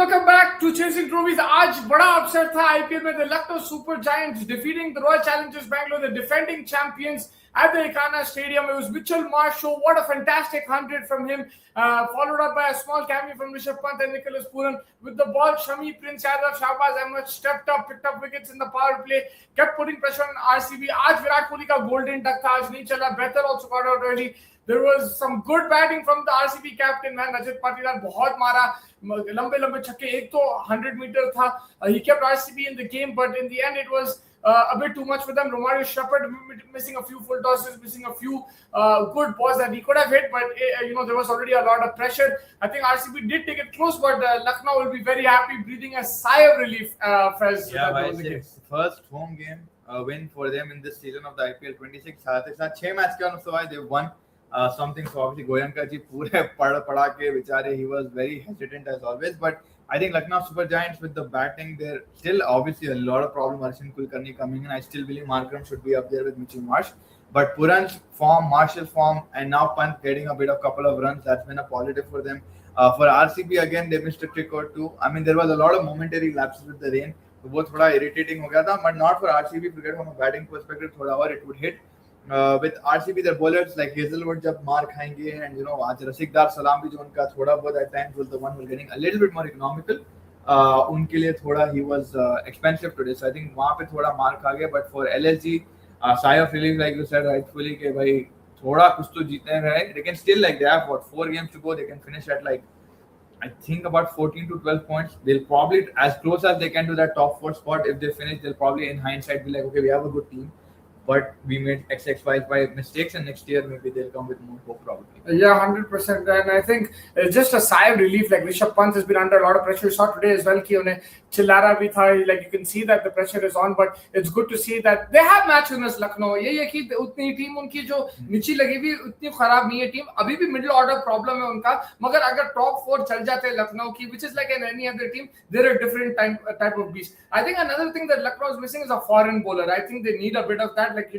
Welcome back to Chasing Trophies. आज बड़ा upset था आईपीएल में. The Lucknow Super Giants defeating the Royal Challengers Bangalore, the defending champions, at the Ekana Stadium. It was Mitchell Marsh show. What a fantastic 100 from him, followed up by a small cameo from Rishabh Pant and Nicholas Pooran. With the ball, Shami, Prince Yadav, Shahbaz Ahmed stepped up, picked up wickets in the power play, kept putting pressure on RCB. आज विराट कोहली का golden duck था, आज नहीं चला. Better also got out early. There was some good batting from the RCB captain, man. Rajat Patidar बहुत मारा, लंबे छक्के. एक तो 100 मीटर था. He kept RCB in the game, but in the end it was a bit too much for them. Romario Shepherd missing a few full tosses, missing a few good balls that he could have hit, but there was already a lot of pressure. I think RCB did take it close, but Lucknow will be very happy, breathing a sigh of relief. Faiz, first home game win for them in this season of the IPL 26. साथ ही साथ 6 match के अनुसार they won something. So obviously Goyanka ji पूरे पड़ा के बेचारे, he was very hesitant as always, but I think Lucknow Super Giants with the batting, they're still obviously a lot of problem. Harshin Kulkarni coming in. I still believe Markram should be up there with Mitchell Marsh. But Puran's form, Marshall's form, and now Pant getting a bit of couple of runs, that's been a positive for them. For RCB again, they missed a trick or two. I mean, there was a lot of momentary lapses with the rain. So वो थोड़ा irritating हो गया था, but not for RCB. Forget from a batting perspective, थोड़ा और it would hit. With RCB, their bowlers like Hazelwood जब मार खाएंगे, and आज रसिकदार सलाम भी जो उनका थोड़ा बहुत at times was the one who was getting a little bit more economical. उनके लिए थोड़ा he was expensive today, so I think वहाँ पे थोड़ा मार खा गए. But for LSG, sigh of relief like you said rightfully कि भाई थोड़ा कुछ तो जीतने रहे. They can still, like, they have 4 games to go. They can finish at like I think about 14 to 12 points. They'll probably as close as they can to that top 4 spot. If they finish, they'll probably in hindsight be like, okay, we have a good team, but we made XXY mistakes, and next year maybe they'll come with more hope probably. Yeah, 100%. And I think it's just a sigh of relief. Like Rishabh Pant has been under a lot of pressure. We saw today as well कि उन्हें चिल्लारा भी था. Like you can see that the pressure is on, but it's good to see that they have match winners Lucknow. यही है कि उतनी team उनकी जो नीचे लगी हुई उतनी खराब नहीं है टीम. अभी भी middle order problem है उनका. मगर अगर top 4 चल जाते हैं Lucknow की, which is like any other team, they're a different type of beast. I think another thing that Lucknow is missing is a foreign bowler. I think they need a bit of that. Like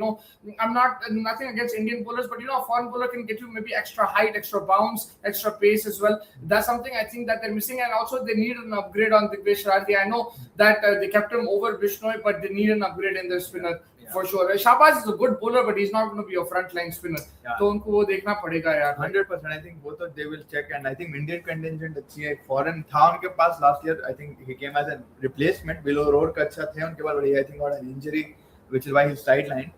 I'm nothing against Indian bowlers, but a foreign bowler can get you maybe extra height, extra bounce, extra pace as well. That's something I think that they're missing, and also they need an upgrade on Digvesh Radhi. I know that they kept him over Bishnoi, but they need an upgrade in their spinner for sure. Shahbaz is a good bowler, but he's not going to be a frontline spinner. तो उनको वो देखना पड़ेगा यार. 100%. I think both of they will check, and I think Indian contingent अच्छी है. Foreign था उनके पास last year. I think he came as a replacement. Below road का अच्छा थे उनके पास, but he I think got an injury, which is why he's sidelined.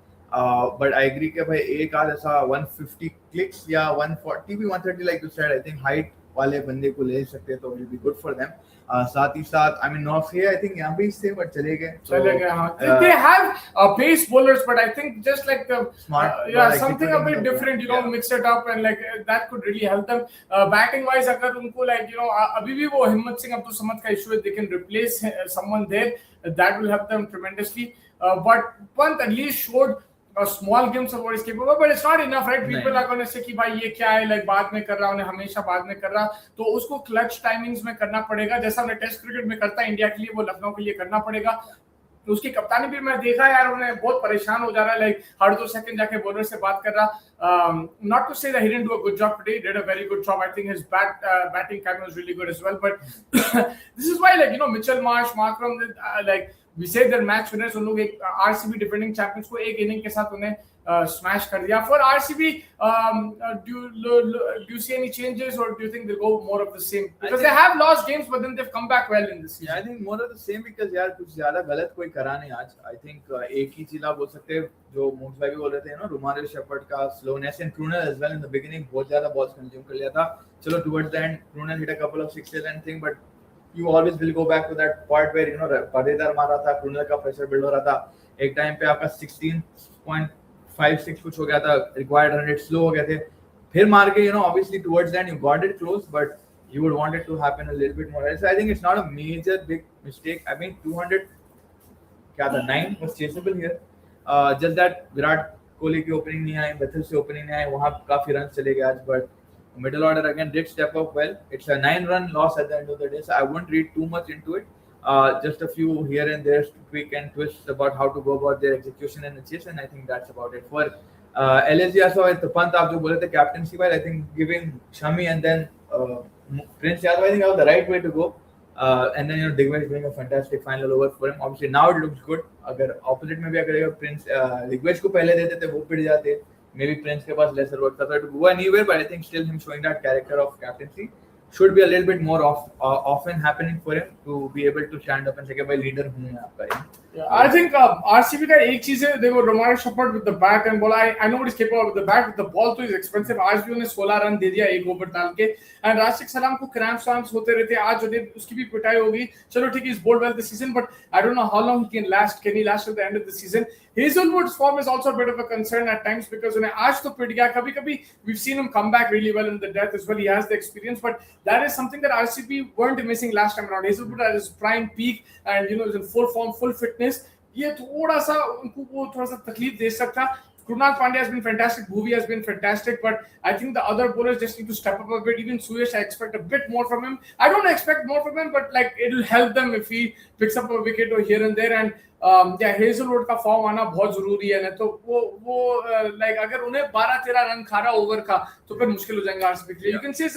But I agree कि भाई एक आध ऐसा 150 clicks या 140 भी 130 like you said, I think height वाले बंदे को ले सकते तो will be good for them. साथ ही साथ I mean Northey I think यहाँ भी से but चले गए हाँ. They have pace bowlers, but I think just like the smart, like something a bit different, mix it up, and like that could really help them. Batting wise अगर उनको like अभी भी वो हिम्मत सिंह अब तो समझ का issue है, they can replace someone there, that will help them tremendously. But Pant at least showed a small glimpse of what is capable, but it's not enough, right? People are going to say कि भाई ये क्या है, like बाद में कर रहा, उन्हें हमेशा बाद में कर रहा, तो उसको क्लच टाइमिंग्स में करना पड़ेगा, जैसा उन्हें टेस्ट क्रिकेट में करता है इंडिया के लिए, वो लखनऊ के लिए करना पड़ेगा. तो उसकी कप्तानी भी मैं देखा यार, उन्हें बहुत परेशान हो जा रहा है, लाइक हर 2 सेकंड जाके बॉलर से बात कर रहा. Not to say that he didn't do a good job today, he did a very good job. I think his batting cameo was really good as well, but this is why Mitchell Marsh, Markram, like we say they're match winners. उन लोग एक RCB defending champions को एक inning के साथ उन्हें smash कर दिया. For RCB, do you see any changes, or do you think they'll go more of the same? Because they have lost games, but then they've come back well in this season. Yeah, I think more of the same because यार कुछ ज़्यादा गलत कोई करा नहीं आज. I think एक ही चीज़ आप बोल सकते हैं जो मोक्स भाई भी बोल रहे थे Romario Shepherd का slowness, and Krunal as well in the beginning बहुत ज़्यादा balls consume कर लिया था. चलो towards the end Krunal hit a couple of sixes and thing, but you always will go back to that part where Patidar मारा था, Krunal का pressure build हो रहा था. एक टाइम पे आपका 16.56 कुछ हो गया था, required 100 slow हो गए थे. फिर मार के obviously towards the end you got it close, but you would want it to happen a little bit more. So I think it's not a major big mistake. I mean 200 क्या था 9 was chaseable here. Just that Virat Kohli की opening नहीं आई, बेथल से opening नहीं आई, वहाँ काफी run चले गए आज, but middle order again did step up well. It's a 9-run loss at the end of the day, so I won't read too much into it. Just a few here and there to tweak and twist about how to go about their execution and the chase, and I think that's about it. For LSG also with the Pant आप जो बोले थे captaincy wise, I think giving Shami and then Prince Yadav, I think that was the right way to go. And then Digvish doing a fantastic final over for him. Obviously now it looks good. अगर opposite में भी अगर Prince Digvish को पहले देते थे वो पिट जाते, maybe Prince के पास lesser work था तो it would go anywhere. But I think still him showing that character of captaincy should be a little bit more often happening for him to be able to stand up and say कि भाई leader हूँ मैं आपका. Yeah, I think RCB का एक चीज है, देखो Romario Shepherd with the bat and ball. I know what he's capable with the bat, with the ball तो is expensive. आज भी उन्हें 16 रन दे दिया एक ओवर डाल के. And राशिद सलाम को क्रैम्प्स होते रहते, आज उसकी भी पिटाई होगी. चलो ठीक है, he's bowled well this season, but I don't know how long he can last. Can he last at the end of the season? Hazelwood's form is also a bit of a concern at times because उन्हें आज तो पिट गया. कभी-कभी we've seen him come back really well in the death as well. He has the experience, but that is something that RCB weren't missing last time around. Hazelwood at his prime peak and is in full form, full fitness. ये थोड़ा सा उनको वो थोड़ा सा तकलीफ दे सकता. Krunal Pandya has been fantastic. Bhuvi has been fantastic, but I think the other bowlers just need to step up a bit. Even Suyash, I expect a bit more from him. I don't expect more from him, but like it'll help them if he picks up a wicket or here and there. And yeah, Hazelwood का form आना बहुत जरूरी है. नहीं तो वो like अगर उन्हें 12-13 रन खा रहा ओवर का तो फिर मुश्किल हो जाएगा आरसीबी के लिए. You can see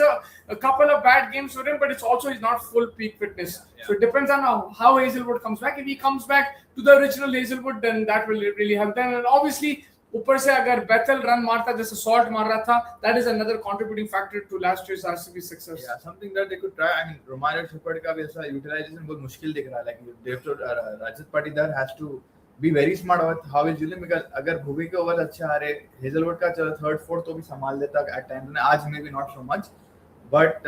a couple of bad games for him, but it's also he's not full peak fitness. So it depends on how Hazelwood comes back. If he comes back to the original Hazelwood, then that will really help them. And obviously ऊपर से अगर बेथल run मारता जैसे salt मार रहा था, that is another contributing factor to last year's RCB success. Yeah, something that they could try. I mean, Romario Shepherd का भी ऐसा utilization बहुत मुश्किल दिख रहा है. Like Rajat Patidar has to be very smart with how he's dealing because अगर भुवी के ओवर अच्छे आ रहे, Hazelwood का चलो थर्ड फोर्थ तो भी संभाल लेता at times. आज maybe not so much, but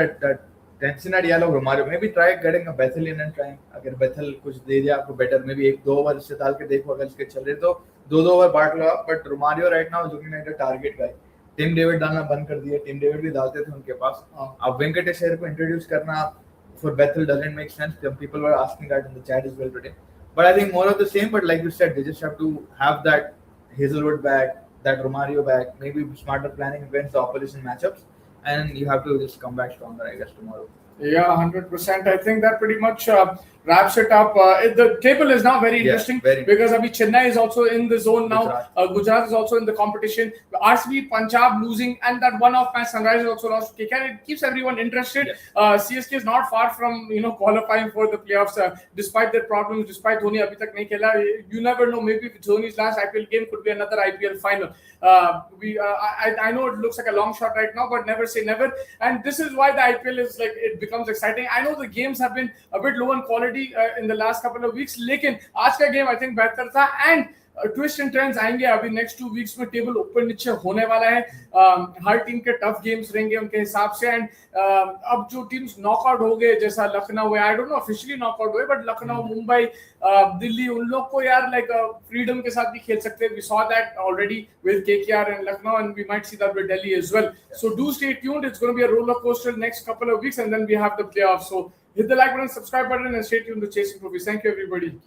that tension eight yellow Romario maybe try getting a Bethel in and trying. अगर Bethel कुछ दे दिया आपको better, maybe 1-2 ओवर इससे डाल के देखो अगर इसके चल रहे तो 2-2 ओवर बांट लो. But Romario right now looking at the target guy. Tim David डालना बंद कर दिया. टिम डेविड भी डालते थे उनके पास. अब वेंकटेश अय्यर को इंट्रोड्यूस करना for Bethel doesn't make sense. Some people were asking that in the chat as well today. But I think more of the same. But like you said, they just have to have that Hazelwood back, that Romario back, maybe smarter planning against the opposition matchups. And you have to just come back stronger, I guess, tomorrow. Yeah, 100%. I think that pretty much wraps it up. The table is now very interesting because abhi Chennai is also in the zone now. Gujarat is also in the competition. RCB, Punjab losing, and that one-off match Sunrisers also lost. KKR, it keeps everyone interested. Yes. CSK is not far from qualifying for the playoffs despite their problems. Despite Dhoni abhi tak nahi khela, you never know. Maybe Dhoni's last IPL game could be another IPL final. I know it looks like a long shot right now, but never say never. And this is why the IPL is like it becomes exciting. I know the games have been a bit low in quality in the last couple of weeks, लेकिन आज का game I think बेहतर था. And twist and turns आएंगे अभी next 2 weeks में. Table ऊपर नीचे होने वाला है. हर टीम के टफ गेम्स रहेंगे उनके हिसाब से. एंड अब जो टीम्स नॉकआउट हो गए जैसा लखनऊ है, I don't know officially knockout हुए, बट लखनऊ, मुंबई, दिल्ली, उन लोग को यार लाइक फ्रीडम के साथ भी खेल सकते हैं. We saw that already with KKR and Lucknow and we might see that with Delhi as well. So do stay tuned. It's gonna be a roller coaster next couple of weeks and then we have the playoffs. So hit the like button, subscribe button, and stay tuned to Chasing Trophies. Thank you, everybody.